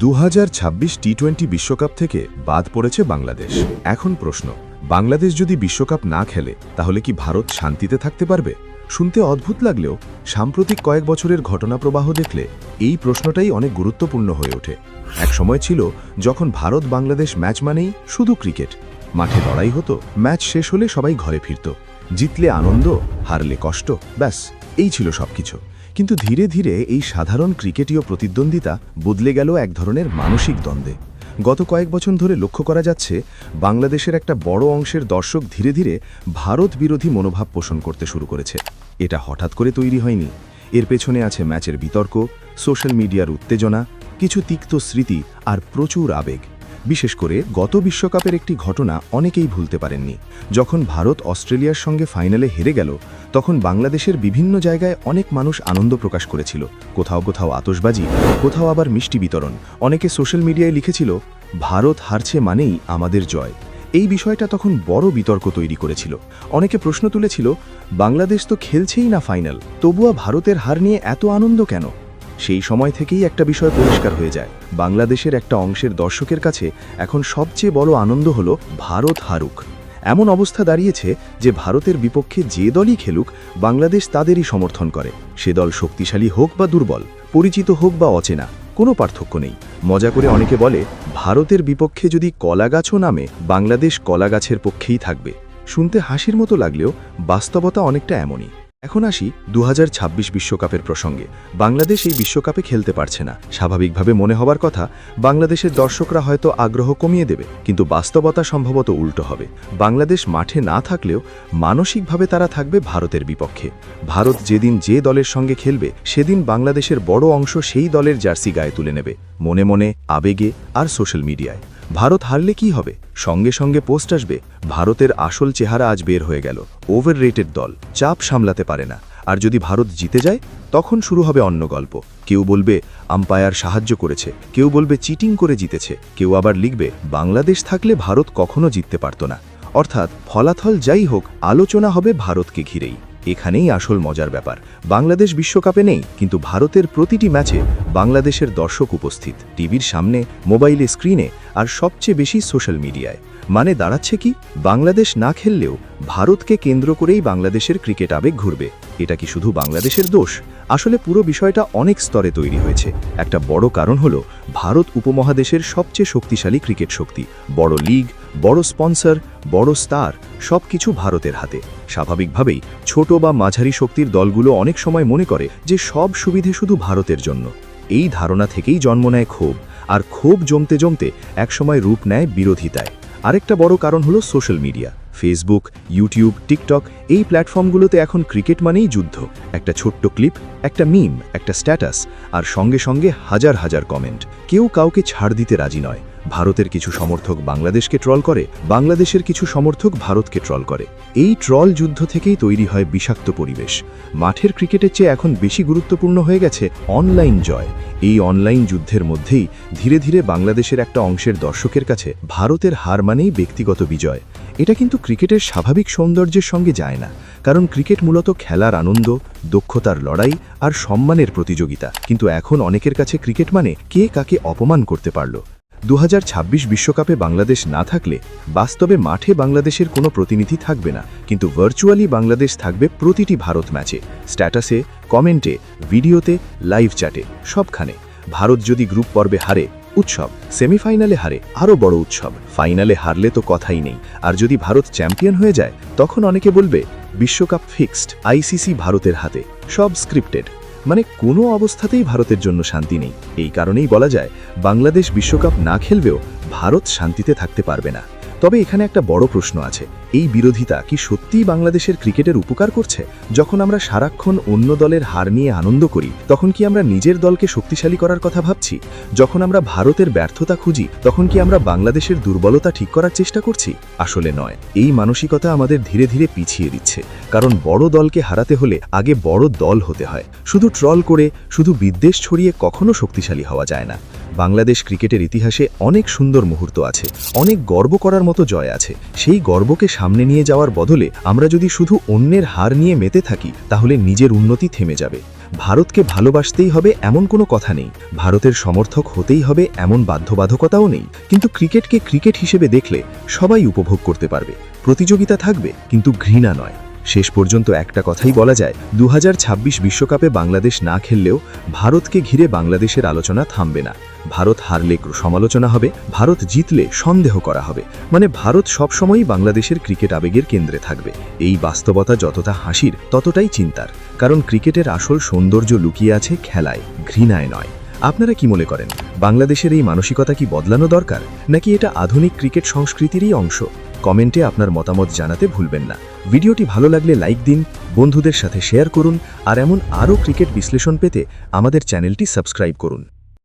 2026 টি-20 বিশ্বকাপ থেকে বাদ পড়েছে বাংলাদেশ। এখন প্রশ্ন, বাংলাদেশ যদি বিশ্বকাপ না খেলে তাহলে কি ভারত শান্তিতে থাকতে পারবে? শুনতে অদ্ভুত লাগলেও সাম্প্রতিক কয়েক বছরের ঘটনাপ্রবাহ দেখলে এই প্রশ্নটাই অনেক গুরুত্বপূর্ণ হয়ে ওঠে। এক সময় ছিল যখন ভারত বাংলাদেশ ম্যাচ মানেই শুধু ক্রিকেট। মাঠে লড়াই হতো, ম্যাচ শেষ হলে সবাই ঘরে ফিরত, জিতলে আনন্দ, হারলে কষ্ট, ব্যাস এই ছিল সবকিছু। কিন্তু ধীরে ধীরে এই সাধারণ ক্রিকেটীয় প্রতিদ্বন্দ্বিতা বদলে গেল এক ধরনের মানসিক দ্বন্দ্বে। গত কয়েক বছর ধরে লক্ষ্য করা যাচ্ছে বাংলাদেশের একটা বড় অংশের দর্শক ধীরে ধীরে ভারত বিরোধী মনোভাব পোষণ করতে শুরু করেছে। এটা হঠাৎ করে তৈরি হয়নি, এর পেছনে আছে ম্যাচের বিতর্ক, সোশ্যাল মিডিয়ার উত্তেজনা, কিছু তিক্ত স্মৃতি আর প্রচুর আবেগ। বিশেষ করে গত বিশ্বকাপের একটি ঘটনা অনেকেই ভুলতে পারেননি। যখন ভারত অস্ট্রেলিয়ার সঙ্গে ফাইনালে হেরে গেল, তখন বাংলাদেশের বিভিন্ন জায়গায় অনেক মানুষ আনন্দ প্রকাশ করেছিল। কোথাও কোথাও আতশবাজি, কোথাও আবার মিষ্টি বিতরণ। অনেকে সোশ্যাল মিডিয়ায় লিখেছিল, ভারত হারছে মানেই আমাদের জয়। এই বিষয়টা তখন বড় বিতর্ক তৈরি করেছিল। অনেকে প্রশ্ন তুলেছিল, বাংলাদেশ তো খেলছেই না ফাইনাল, তবুও ভারতের হার নিয়ে এত আনন্দ কেন? সেই সময় থেকেই একটা বিষয় পরিষ্কার হয়ে যায়, বাংলাদেশের একটা অংশের দর্শকের কাছে এখন সবচেয়ে বড় আনন্দ হলো ভারত হারুক। এমন অবস্থা দাঁড়িয়েছে যে ভারতের বিপক্ষে যে দলই খেলুক, বাংলাদেশ তাদেরই সমর্থন করে। সে দল শক্তিশালী হোক বা দুর্বল, পরিচিত হোক বা অচেনা, কোনো পার্থক্য নেই। মজা করে অনেকে বলে, ভারতের বিপক্ষে যদি কলাগাছও নামে, বাংলাদেশ কলাগাছের পক্ষেই থাকবে। শুনতে হাসির মতো লাগলেও বাস্তবতা অনেকটা এমনই। এখন আসি 2026 বিশ্বকাপের প্রসঙ্গে। বাংলাদেশ এই বিশ্বকাপে খেলতে পারছে না। স্বাভাবিকভাবে মনে হবার কথা, বাংলাদেশের দর্শকরা হয়তো আগ্রহ কমিয়ে দেবে, কিন্তু বাস্তবতা সম্ভবত উল্টো হবে। বাংলাদেশ মাঠে না থাকলেও মানসিকভাবে তারা থাকবে ভারতের বিপক্ষে। ভারত যেদিন যে দলের সঙ্গে খেলবে, সেদিন বাংলাদেশের বড় অংশ সেই দলের জার্সি গায়ে তুলে নেবে, মনে মনে, আবেগে আর সোশ্যাল মিডিয়ায়। ভারত হারলে কি হবে? সঙ্গে সঙ্গে পোস্ট আসবে, ভারতের আসল চেহারা আজ বের হয়ে গেল, ওভাররেটেড দল, চাপ সামলাতে পারে না। আর যদি ভারত জিতে যায়, তখন শুরু হবে অন্য গল্প। কেউ বলবে আম্পায়ার সাহায্য করেছে, কেউ বলবে চিটিং করে জিতেছে, কেউ আবার লিখবে বাংলাদেশ থাকলে ভারত কখনো জিততে পারত না। অর্থাৎ ফলাফল যাই হোক, আলোচনা হবে ভারতকে ঘিরেই। এখানেই আসল মজার ব্যাপার, বাংলাদেশ বিশ্বকাপে নেই, কিন্তু ভারতের প্রতিটি ম্যাচে বাংলাদেশের দর্শক উপস্থিত, টিভির সামনে, মোবাইলে, স্ক্রিনে আর সবচেয়ে বেশি সোশ্যাল মিডিয়ায়। মানে দাঁড়াচ্ছে কি, বাংলাদেশ না খেললেও ভারতকে কেন্দ্র করেই বাংলাদেশের ক্রিকেট আবেগ ঘুরবে। এটা কি শুধু বাংলাদেশের দোষ? আসলে পুরো বিষয়টা অনেক স্তরে তৈরি হয়েছে। একটা বড় কারণ হলো, ভারত উপমহাদেশের সবচেয়ে শক্তিশালী ক্রিকেট শক্তি। বড় লিগ, বড় স্পন্সর, বড় স্টার, সবকিছু ভারতের হাতে। স্বাভাবিকভাবেই ছোট বা মাঝারি শক্তির দলগুলো অনেক সময় মনে করে যে সব সুবিধে শুধু ভারতের জন্য। এই ধারণা থেকেই জন্ম নেয় ক্ষোভ, আর ক্ষোভ জমতে জমতে একসময় রূপ নেয় বিরোধিতায়। আরেকটা বড় কারণ হলো social media. Facebook, YouTube, TikTok, এই প্ল্যাটফর্মগুলোতে এখন ক্রিকেট মানেই যুদ্ধ। একটা ছোট্ট ক্লিপ, একটা মিম, একটা স্ট্যাটাস, আর সঙ্গে সঙ্গে হাজার হাজার কমেন্ট। কেউ কাউকে ছাড় দিতে রাজি নয়। ভারতের কিছু সমর্থক বাংলাদেশকে ট্রল করে, বাংলাদেশের কিছু সমর্থক ভারতকে ট্রল করে। এই ট্রল যুদ্ধ থেকেই তৈরি হয় বিষাক্ত পরিবেশ। মাঠের ক্রিকেটের চেয়ে এখন বেশি গুরুত্বপূর্ণ হয়ে গেছে অনলাইন জয়। এই অনলাইন যুদ্ধের মধ্যেই ধীরে ধীরে বাংলাদেশের একটা অংশের দর্শকের কাছে ভারতের হার মানেই ব্যক্তিগত বিজয়। এটা কিন্তু ক্রিকেটের স্বাভাবিক সৌন্দর্যের সঙ্গে যায় না, কারণ ক্রিকেট মূলত খেলার আনন্দ, দক্ষতার লড়াই আর সম্মানের প্রতিযোগিতা। কিন্তু এখন অনেকের কাছে ক্রিকেট মানে কে কাকে অপমান করতে পারল। 2026 বিশ্বকাপে বাংলাদেশ না থাকলে বাস্তবে মাঠে বাংলাদেশের কোনো প্রতিনিধি থাকবে না, কিন্তু ভার্চুয়ালি বাংলাদেশ থাকবে প্রতিটি ভারত ম্যাচে, স্ট্যাটাসে, কমেন্টে, ভিডিওতে, লাইভ চ্যাটে, সবখানে। ভারত যদি গ্রুপ পর্বে হারে, উৎসব। সেমিফাইনালে হারে, আরও বড় উৎসব। ফাইনালে হারলে তো কথাই নেই। আর যদি ভারত চ্যাম্পিয়ন হয়ে যায়, তখন অনেকে বলবে বিশ্বকাপ ফিক্সড, আইসিসি ভারতের হাতে, সব স্ক্রিপ্টেড। মানে কোনো অবস্থাতেই ভারতের জন্য শান্তি নেই। এই কারণেই বলা যায়, বাংলাদেশ বিশ্বকাপ না খেলবেও ভারত শান্তিতে থাকতে পারবে না। তবে এখানে একটা বড় প্রশ্ন আছে, এই বিরোধিতা কি সত্যিই বাংলাদেশের ক্রিকেটের উপকার করছে? যখন আমরা সারাক্ষণ অন্য দলের হার নিয়ে আনন্দ করি, তখন কি আমরা নিজের দলকে শক্তিশালী করার কথা ভাবছি? যখন আমরা ভারতের ব্যর্থতা খুঁজি, তখন কি আমরা বাংলাদেশের দুর্বলতা ঠিক করার চেষ্টা করছি? আসলে নয়। এই মানসিকতা আমাদের ধীরে ধীরে পিছিয়ে দিচ্ছে, কারণ বড় দলকে হারাতে হলে আগে বড় দল হতে হয়। শুধু ট্রল করে, শুধু বিদ্বেষ ছড়িয়ে কখনো শক্তিশালী হওয়া যায় না। বাংলাদেশ ক্রিকেটের ইতিহাসে অনেক সুন্দর মুহূর্ত আছে, অনেক গর্ব করার মতো জয় আছে। সেই গর্বকে সামনে নিয়ে যাওয়ার বদলে আমরা যদি শুধু অন্যের হার নিয়ে মেতে থাকি, তাহলে নিজের উন্নতি থেমে যাবে। ভারতকে ভালোবাসতেই হবে এমন কোনো কথা নেই, ভারতের সমর্থক হতেই হবে এমন বাধ্যবাধকতাও নেই। কিন্তু ক্রিকেটকে ক্রিকেট হিসেবে দেখলে সবাই উপভোগ করতে পারবে, প্রতিযোগিতা থাকবে কিন্তু ঘৃণা নয়। শেষ পর্যন্ত একটা কথাই বলা যায়, 2026 বিশ্বকাপে বাংলাদেশ না খেললেও ভারতকে ঘিরে বাংলাদেশের আলোচনা থামবে না। ভারত হারলে সমালোচনা হবে, ভারত জিতলে সন্দেহ করা হবে। মানে ভারত সবসময়ই বাংলাদেশের ক্রিকেট আবেগের কেন্দ্রে থাকবে। এই বাস্তবতা যতটা হাসির ততটাই চিন্তার, কারণ ক্রিকেটের আসল সৌন্দর্য লুকিয়ে আছে খেলায়, ঘৃণায় নয়। আপনারা কি মনে করেন, বাংলাদেশের এই মানসিকতা কি বদলানো দরকার, নাকি এটা আধুনিক ক্রিকেট সংস্কৃতিরই অংশ? কমেন্টে আপনার মতামত জানাতে ভুলবেন না। ভিডিওটি ভালো লাগলে লাইক দিন, বন্ধুদের সাথে শেয়ার করুন, আর এমন আরও ক্রিকেট বিশ্লেষণ পেতে আমাদের চ্যানেলটি সাবস্ক্রাইব করুন।